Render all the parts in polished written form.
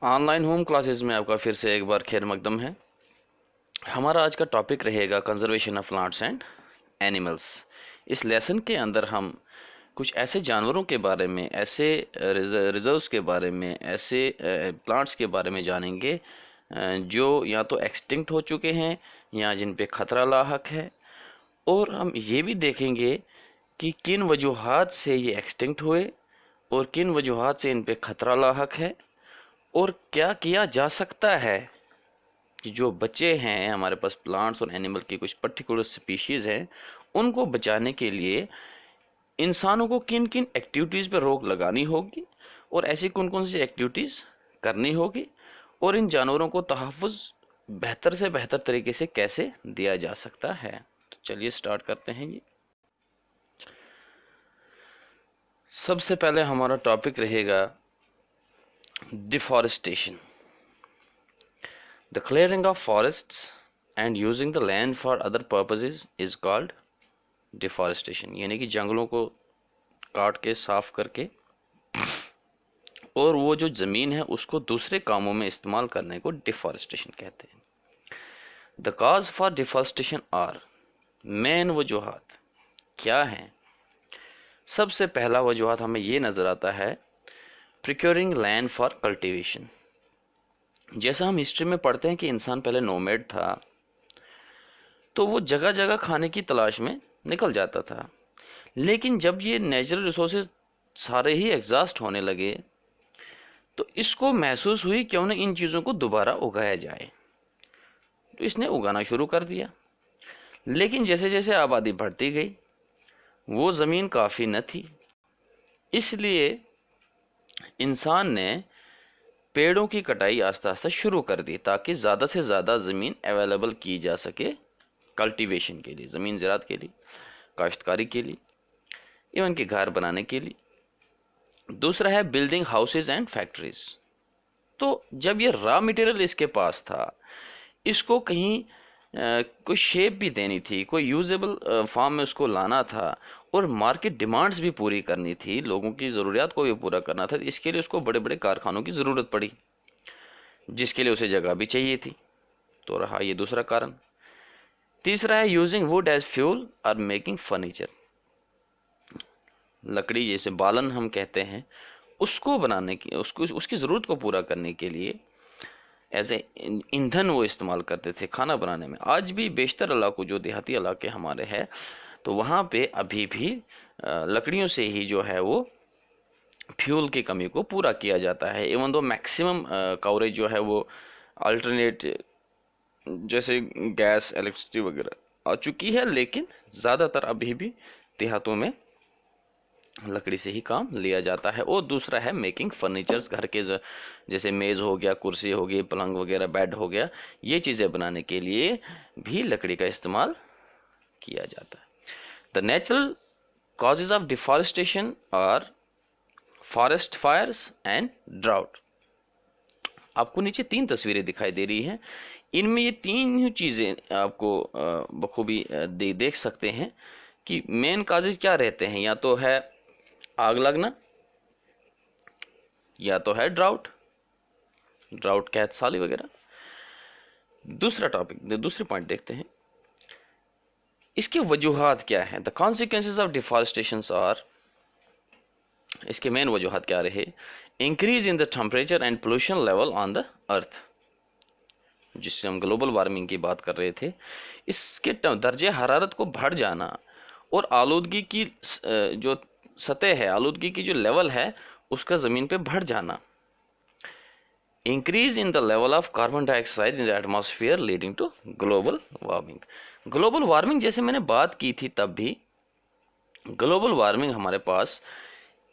Online home classes में आपका फिर से एक बार खैर मकदम है। हमारा आज का टॉपिक रहेगा conservation of plants and animals. इस लेसन के अंदर हम कुछ ऐसे जानवरों के बारे में, ऐसे रिजर्व्स के बारे में, ऐसे प्लांट्स के बारे में जानेंगे जो या तो एक्सटिंक्ट हो चुके हैं या जिन पे खतरा लाहक है। और हम ये भी देखेंगे कि किन वजूहात से ये एक्सटिंक्ट हुए और किन वजूहात से इन पे खतरा लाहक है, और क्या किया जा सकता है कि जो बच्चे हैं हमारे पास प्लांट्स और एनिमल की कुछ पर्टिकुलर स्पीशीज़ हैं उनको बचाने के लिए इंसानों को किन किन एक्टिविटीज़ पर रोक लगानी होगी और ऐसी कौन कौन सी एक्टिविटीज़ करनी होगी, और इन जानवरों को तहफ़्फ़ुज़ बेहतर से बेहतर तरीके से कैसे दिया जा सकता है। तो चलिए स्टार्ट करते हैं। ये सबसे पहले हमारा टॉपिक रहेगा deforestation. The clearing of forests and using the land for other purposes is called deforestation। यानी कि जंगलों को काट के साफ करके और वो जो ज़मीन है उसको दूसरे कामों में इस्तेमाल करने को डिफॉरेस्टेशन कहते हैं। The cause for deforestation are, main वजूहात क्या हैं। सबसे पहला वजूहात हमें ये नज़र आता है प्रिक्योरिंग लैंड फॉर कल्टीवेशन। जैसा हम हिस्ट्री में पढ़ते हैं कि इंसान पहले नोमैड था, तो वो जगह जगह खाने की तलाश में निकल जाता था। लेकिन जब ये नेचुरल रिसोर्सेज सारे ही एग्जॉस्ट होने लगे तो इसको महसूस हुई क्यों ना इन चीज़ों को दोबारा उगाया जाए, तो इसने उगाना शुरू कर दिया। लेकिन जैसे जैसे आबादी बढ़ती गई वो ज़मीन काफ़ी न थी, इसलिए इंसान ने पेड़ों की कटाई आस्ता आस्ता शुरू कर दी ताकि ज़्यादा से ज़्यादा ज़मीन अवेलेबल की जा सके कल्टीवेशन के लिए, ज़मीन ज़राअत के लिए, काश्तकारी के लिए, इवन के घर बनाने के लिए। दूसरा है बिल्डिंग हाउसेज एंड फैक्ट्रीज। तो जब ये रॉ मटेरियल इसके पास था, इसको कहीं कोई शेप भी देनी थी, कोई यूजेबल फॉर्म में उसको लाना था और मार्केट डिमांड्स भी पूरी करनी थी, लोगों की ज़रूरियात को भी पूरा करना था। इसके लिए उसको बड़े बड़े कारखानों की ज़रूरत पड़ी, जिसके लिए उसे जगह भी चाहिए थी। तो रहा ये दूसरा कारण। तीसरा है यूजिंग वुड एज फ्यूल और मेकिंग फर्नीचर। लकड़ी जैसे बालन हम कहते हैं, उसको बनाने की, उसकी ज़रूरत को पूरा करने के लिए एज ए ईंधन वो इस्तेमाल करते थे खाना बनाने में। आज भी बेशतर इलाकों, जो देहाती इलाके हमारे हैं, तो वहाँ पे अभी भी लकड़ियों से ही जो है वो फ्यूल की कमी को पूरा किया जाता है। इवन दो मैक्सिमम कवरेज जो है वो अल्टरनेट जैसे गैस, इलेक्ट्रिसिटी वगैरह आ चुकी है, लेकिन ज़्यादातर अभी भी देहातों में लकड़ी से ही काम लिया जाता है। और दूसरा है मेकिंग फर्नीचर्स, घर के जैसे मेज़ हो गया, कुर्सी हो गई, पलंग वगैरह, बेड हो गया, ये चीज़ें बनाने के लिए भी लकड़ी का इस्तेमाल किया जाता है। The natural causes of deforestation are forest fires and drought. आपको नीचे 3 तस्वीरें दिखाई दे रही हैं, इनमें ये 3 चीज़ें आपको बखूबी देख सकते हैं कि मेन काजेज क्या रहते हैं। या तो है आग लगना, या तो है ड्राउट, कैद साली वगैरह। दूसरा टॉपिक, दूसरे पॉइंट देखते हैं, इसकी वजूहात क्या है। The consequences of deforestation are, इसके मेन वजूहात क्या रहे। Increase in the temperature and pollution level on the earth, जिससे हम ग्लोबल वार्मिंग की बात कर रहे थे, इसके दर्जे हरारत को बढ़ जाना और आलूदगी की जो सतह है, आलूदगी की जो लेवल है, उसका ज़मीन पे बढ़ जाना। Increase in the level of carbon dioxide in the atmosphere leading to global warming. Global warming जैसे मैंने बात की थी, तब भी ग्लोबल वार्मिंग हमारे पास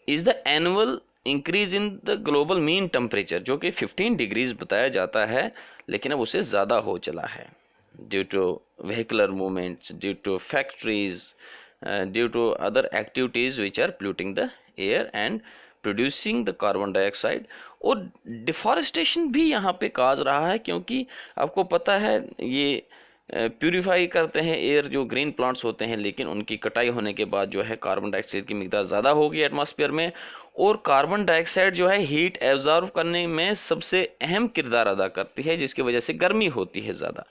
is the annual increase in the global mean temperature, जो कि 15 डिग्रीज बताया जाता है, लेकिन अब उससे ज़्यादा हो चला है due to vehicular movements, due to factories, due to other activities which are polluting the air and producing the carbon dioxide. और डिफॉरेस्टेशन भी यहाँ पे काज रहा है, क्योंकि आपको पता है ये प्यूरिफाई करते हैं एयर, जो ग्रीन प्लांट्स होते हैं, लेकिन उनकी कटाई होने के बाद जो है कार्बन डाइऑक्साइड की मिकदार ज़्यादा होगी एटमॉस्फेयर में, और कार्बन डाइऑक्साइड जो है हीट एब्जॉर्व करने में सबसे अहम किरदार अदा करती है, जिसकी वजह से गर्मी होती है ज़्यादा।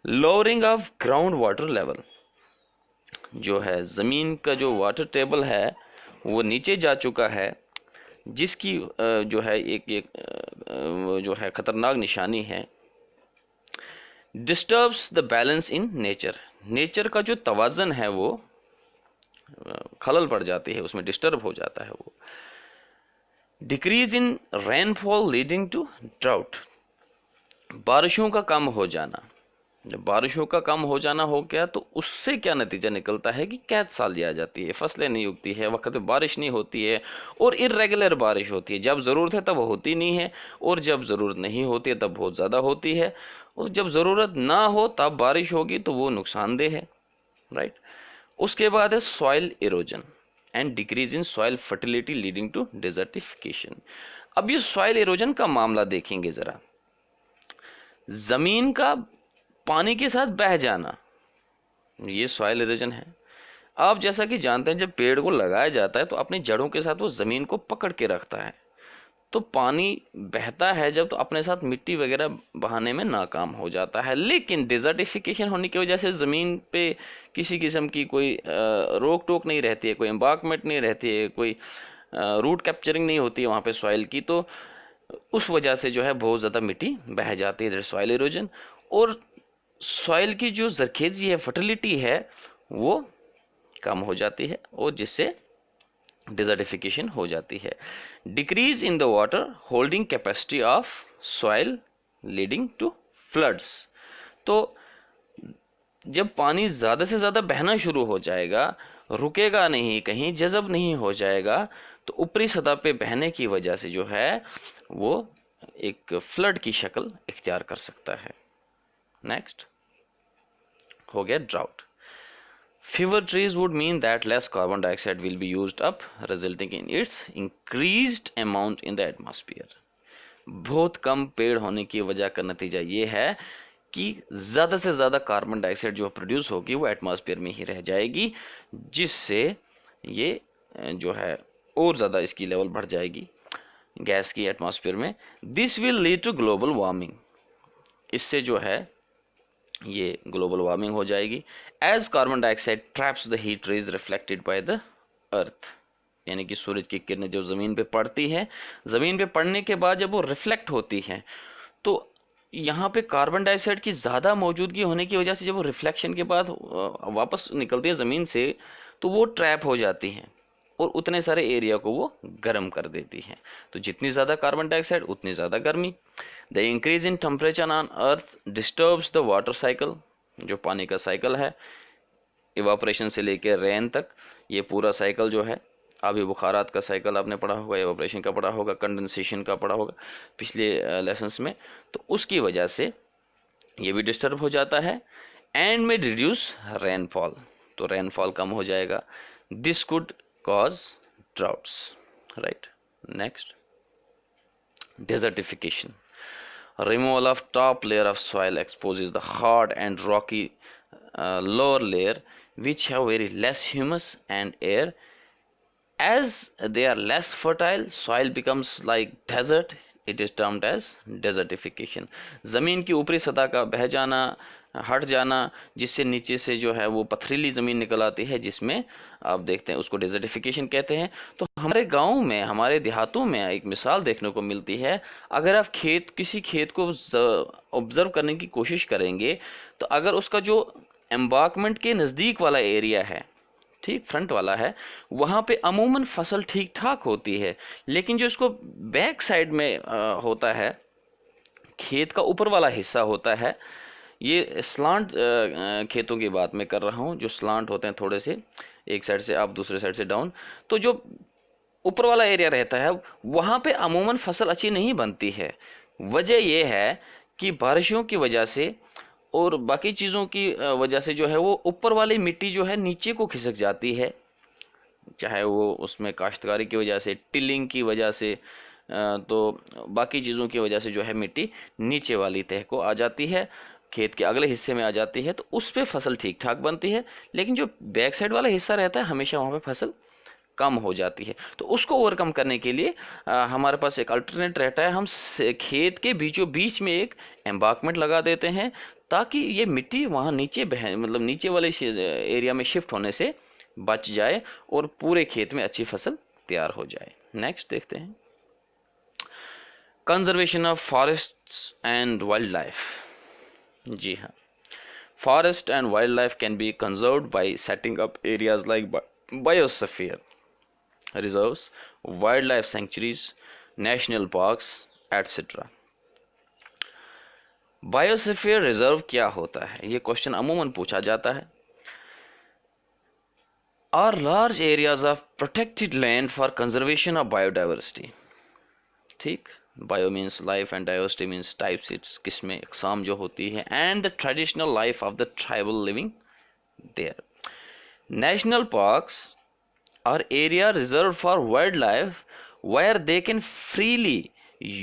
Lowering of ground water level, जो है ज़मीन का जो वाटर टेबल है वो नीचे जा चुका है, जिसकी जो है एक वो जो है ख़तरनाक निशानी है। Disturbs the balance in nature, nature का जो तवाज़न है वो खलल पड़ जाती है, उसमें डिस्टर्ब हो जाता है वो। Decrease in rainfall leading to drought, बारिशों का कम हो जाना। जब बारिशों का कम हो जाना हो गया तो उससे क्या नतीजा निकलता है कि कैद साली आ जाती है, फसलें नहीं उगती है, वक्त पे बारिश नहीं होती है, और इर्रेगुलर बारिश होती है। जब ज़रूरत है तब होती नहीं है, और जब ज़रूरत नहीं होती है तब बहुत ज़्यादा होती है, और जब ज़रूरत ना हो तब बारिश होगी तो वो नुकसानदेह है, राइट। उसके बाद है soil erosion and decrease in soil fertility leading to desertification. अब ये सॉइल इरोजन का मामला देखेंगे ज़रा। ज़मीन का पानी के साथ बह जाना, ये सॉइल इरोजन है। आप जैसा कि जानते हैं, जब पेड़ को लगाया जाता है तो अपनी जड़ों के साथ वो ज़मीन को पकड़ के रखता है, तो पानी बहता है जब तो अपने साथ मिट्टी वगैरह बहाने में नाकाम हो जाता है। लेकिन डिजर्टिफिकेशन होने की वजह से ज़मीन पे किसी किस्म की कोई रोक टोक नहीं रहती है, कोई एम्बार्कमेंट नहीं रहती है, कोई रूट कैप्चरिंग नहीं होती है वहाँ पे सॉइल की, तो उस वजह से जो है बहुत ज़्यादा मिट्टी बह जाती है, सॉइल इरोजन। और सॉइल की जो जरखेज़ी है, फर्टिलिटी है, वो कम हो जाती है, और जिससे डिजर्टिफिकेशन हो जाती है। Decrease in the water holding capacity of soil leading to floods, तो जब पानी ज़्यादा से ज़्यादा बहना शुरू हो जाएगा, रुकेगा नहीं, कहीं जज़ब नहीं हो जाएगा, तो ऊपरी सतह पे बहने की वजह से जो है वो एक फ्लड की शक्ल इख्तियार कर सकता है। नेक्स्ट हो गया drought. Fewer trees would mean that less carbon dioxide will be used up, resulting in its increased amount in the atmosphere. बहुत कम पेड़ होने की वजह का नतीजा ये है कि ज़्यादा से ज़्यादा कार्बन डाइऑक्साइड जो प्रोड्यूस होगी वो एटमॉस्फेयर में ही रह जाएगी, जिससे ये जो है और ज़्यादा इसकी लेवल बढ़ जाएगी गैस की एटमॉस्फेयर में। This will lead to global warming, इससे जो है ये ग्लोबल वार्मिंग हो जाएगी। As carbon dioxide traps the heat rays reflected by the earth, यानी कि सूरज की किरणें जब ज़मीन पे पड़ती है, ज़मीन पे पड़ने के बाद जब वो रिफ्लेक्ट होती हैं, तो यहाँ पे कार्बन डाइऑक्साइड की ज़्यादा मौजूदगी होने की वजह से जब वो रिफ्लेक्शन के बाद वापस निकलती है ज़मीन से, तो वो ट्रैप हो जाती हैं और उतने सारे एरिया को वो गर्म कर देती हैं। तो जितनी ज़्यादा कार्बन डाइऑक्साइड उतनी ज़्यादा गर्मी। The increase in temperature on earth disturbs the water cycle, जो पानी का साइकिल है, इवापोरेशन से लेकर रेन तक, ये पूरा साइकिल जो है, आबी बुखारात का साइकिल आपने पढ़ा होगा, इवापोरेशन का पढ़ा होगा, कंडेंसेशन का पढ़ा होगा पिछले लेसन्स में, तो उसकी वजह से ये भी डिस्टर्ब हो जाता है। एंड में रिड्यूस रेनफॉल, तो रेनफॉल कम हो जाएगा। This could cause droughts, right. Next desertification. Removal of top layer of soil exposes the hard and rocky lower layer, which have very less humus and air. As they are less fertile, soil becomes like desert. It is termed as desertification. ज़मीन की ऊपरी सतह का बह जाना, हट जाना, जिससे नीचे से जो है वो पथरीली ज़मीन निकल आती है, जिसमें आप देखते हैं उसको डेजर्टिफिकेशन कहते हैं। तो हमारे गाँव में, हमारे देहातों में एक मिसाल देखने को मिलती है। अगर आप किसी खेत को ऑब्जर्व करने की कोशिश करेंगे, तो अगर उसका जो एम्बार्कमेंट के नज़दीक वाला एरिया है, ठीक फ्रंट वाला है, वहाँ पे अमूमन फसल ठीक ठाक होती है, लेकिन जो इसको बैक साइड में होता है, खेत का ऊपर वाला हिस्सा होता है, ये स्लांट खेतों की बात मैं कर रहा हूँ, जो स्लांट होते हैं थोड़े से, एक साइड से आप दूसरे साइड से डाउन, तो जो ऊपर वाला एरिया रहता है वहाँ पे अमूमन फसल अच्छी नहीं बनती है। वजह यह है कि बारिशों की वजह से और बाकी चीज़ों की वजह से जो है वो ऊपर वाली मिट्टी जो है नीचे को खिसक जाती है, चाहे वो उसमें काश्तकारी की वजह से, टिलिंग की वजह से, तो बाकी चीज़ों की वजह से जो है मिट्टी नीचे वाली तह को आ जाती है, खेत के अगले हिस्से में आ जाती है, तो उस पर फसल ठीक ठाक बनती है। लेकिन जो बैक साइड वाला हिस्सा रहता है, हमेशा वहाँ पे फसल कम हो जाती है। तो उसको ओवरकम करने के लिए हमारे पास एक अल्टरनेट रहता है, हम खेत के बीचों बीच में एक एम्बार्कमेंट लगा देते हैं ताकि ये मिट्टी वहाँ नीचे मतलब नीचे वाले एरिया में शिफ्ट होने से बच जाए और पूरे खेत में अच्छी फसल तैयार हो जाए। नेक्स्ट देखते हैं, conservation of forests and wildlife. जी हाँ, forest and wildlife can be conserved by setting up areas like biosphere reserves, wildlife sanctuaries, national parks, etc. Biosphere reserve क्या होता है, ये क्वेश्चन अमूमन पूछा जाता है। Are large areas of protected land for conservation of biodiversity. ठीक, bio means life and diversity means types, its किस्में अकसाम जो होती है, and the traditional life of the tribal living there. National parks are area reserved for wildlife where they can freely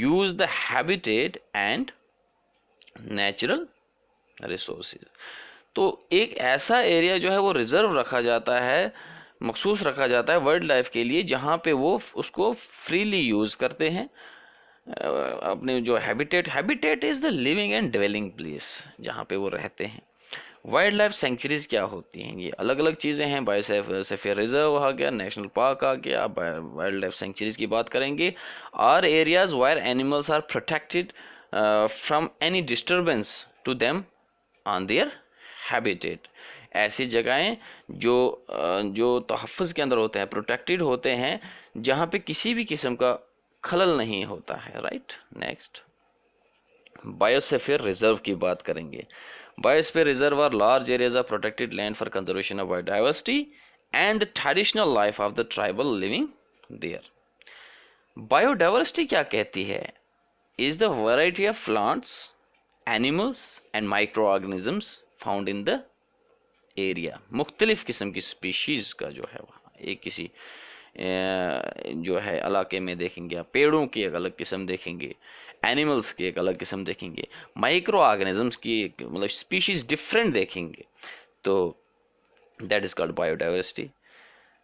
use the habitat and natural resources। तो एक ऐसा area जो है वो रिजर्व रखा जाता है, मखसूस रखा जाता है वाइल्ड लाइफ के लिए, जहाँ पे वो उसको फ्रीली यूज़ करते हैं अपने जो habitat is the living and dwelling place, जहाँ पे वो रहते हैं। वाइल्ड लाइफ सेंचुरीज क्या होती हैं, ये अलग अलग चीज़ें हैं। बायोस्फीयर रिजर्व आ गया, नेशनल पार्क आ गया, वाइल्ड लाइफ सेंचुरीज की बात करेंगे। Are areas where animals are protected from any disturbance to them on their habitat. ऐसी जगहें जो तहफ़्फ़ुज़ के अंदर होते हैं, प्रोटेक्टेड होते हैं, जहाँ पे किसी भी किस्म का खलल नहीं होता है। राइट, नेक्स्ट बायोस्फीयर रिजर्व की बात करेंगे। Biosphere reserve are large areas of protected land for conservation of biodiversity and the traditional life of the tribal living there. Biodiversity क्या कहती है? Is the variety of plants, animals and microorganisms found in the area. मुख्तलिफ किस्म की species का जो है वहाँ एक किसी जो है इलाके में देखेंगे आप, पेड़ों की एक अलग किस्म देखेंगे, एनिमल्स की एक अलग किस्म देखेंगे, माइक्रो ऑर्गेनिजम्स की मतलब स्पीशीज डिफरेंट देखेंगे, तो that is called biodiversity.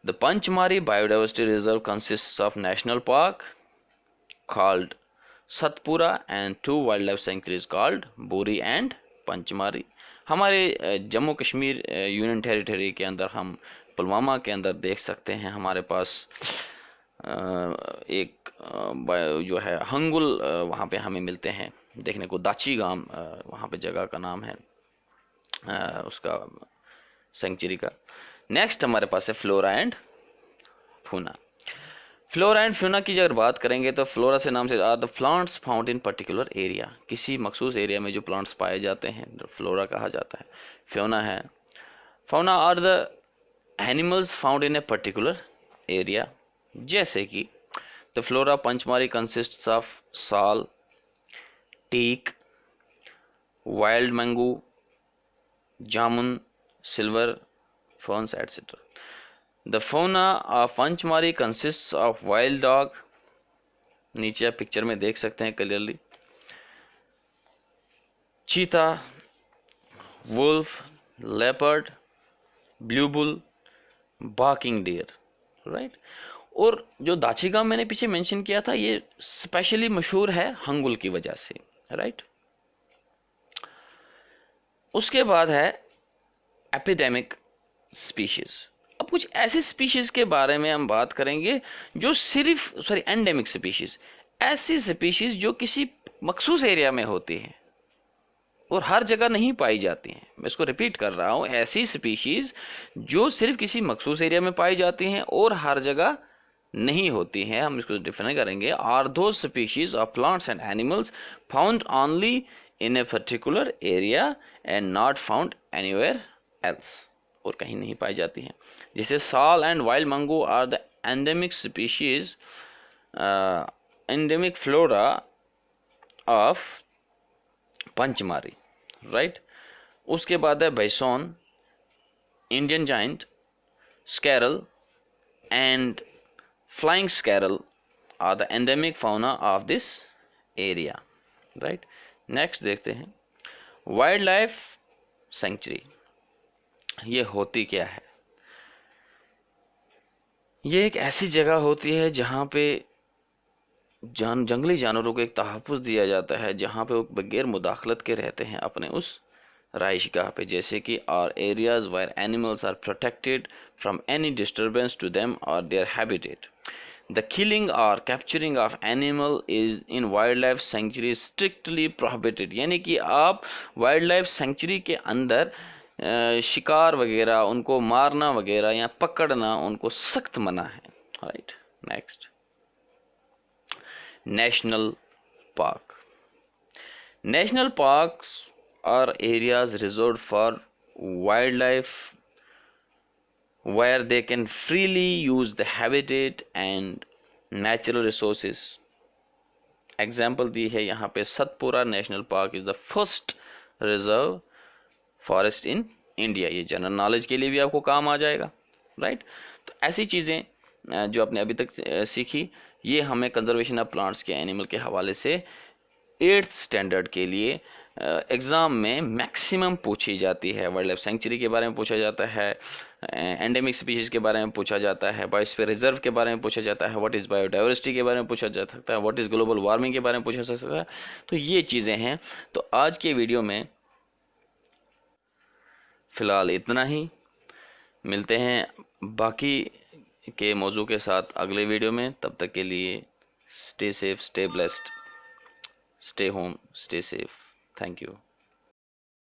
The Pachmarhi biodiversity reserve consists of national park called Satpura and 2 wild life sanctuaries called बोरी एंड पंचमारी। हमारे जम्मू कश्मीर यूनियन टेरिटरी के अंदर, हम पुलवामा के अंदर देख सकते हैं, हमारे पास एक जो है हंगुल वहाँ पे हमें मिलते हैं देखने को, दाची गांव वहाँ पे जगह का नाम है उसका सेंचुरी का। नेक्स्ट हमारे पास है flora and fauna. Flora and fauna की अगर बात करेंगे तो फ्लोरा से नाम से are the plants found in particular area, किसी मखसूस एरिया में जो प्लांट्स पाए जाते हैं फ्लोरा कहा जाता है। फ्यूना है, fauna are the animals found in a particular area, जैसे कि the flora Pachmarhi consists of sal, teak, wild mango, jamun, silver ferns, etc. The fauna of Panchmari consists of wild dog, नीचे आप पिक्चर में देख सकते हैं clearly, cheetah, wolf, leopard, blue bull, barking deer. Right, और जो दाची गांव मैंने पीछे मेंशन किया था, ये स्पेशली मशहूर है हंगुल की वजह से। राइट, उसके बाद है एपिडेमिक स्पीशीज। अब कुछ ऐसी स्पीशीज के बारे में हम बात करेंगे जो सिर्फ एंडेमिक स्पीशीज, ऐसी स्पीशीज जो किसी मखसूस एरिया में होती हैं और हर जगह नहीं पाई जाती हैं। मैं इसको रिपीट कर रहा हूँ, ऐसी स्पीशीज जो सिर्फ किसी मखसूस एरिया में पाई जाती हैं और हर जगह नहीं होती हैं, हम इसको डिफाइन करेंगे। Are those species of plants and animals found only in a particular area and not found anywhere else, और कहीं नहीं पाई जाती हैं। जैसे sal and wild mango are the endemic species, endemic flora of Pachmarhi. Right, उसके बाद है bison, Indian giant, squirrel and flying squirrel are the endemic fauna of this area. Right, next देखते हैं वाइल्ड लाइफ सेंचुरी, ये होती क्या है। ये एक ऐसी जगह होती है जहाँ पे जंगली जानवरों को एक तहफ़्फ़ुज़ दिया जाता है, जहाँ पे वो बगैर मुदाखलत के रहते हैं अपने उस रहाइशगाह पे, जैसे कि are areas where animals are protected from any disturbance to them और देयर हैबिटेट। द किलिंग और capturing of animal is in wild life sanctuary strictly prohibited, यानी कि आप वाइल्ड लाइफ सेंचुरी के अंदर शिकार वगैरह, उनको मारना वगैरह या पकड़ना उनको सख्त मना है। Right, next, national park. National parks are areas reserved for wildlife where they can freely use the habitat and natural resources. Example दी है यहाँ पे, Satpura national park is the first reserve forest in India. ये general knowledge के लिए भी आपको काम आ जाएगा। राइट, तो ऐसी चीज़ें जो आपने अभी तक सीखी, ये हमें कंजर्वेशन ऑफ प्लांट्स के एनिमल के हवाले से 8th स्टैंडर्ड के लिए एग्ज़ाम में मैक्सिमम पूछी जाती है। वाइल्ड लाइफ सेंचुरी के बारे में पूछा जाता है, एंडेमिक स्पीशीज़ के बारे में पूछा जाता है, बायोस्फीयर रिजर्व के बारे में पूछा जाता है, व्हाट इज़ बायोडाइवर्सिटी के बारे में पूछा जा सकता है, व्हाट इज़ ग्लोबल वार्मिंग के बारे में पूछा जा सकता है। तो ये चीज़ें हैं। तो आज के वीडियो में फ़िलहाल इतना ही, मिलते हैं बाकी के मौजू के साथ अगले वीडियो में। तब तक के लिए stay safe, stay blessed, stay home, stay safe. Thank you.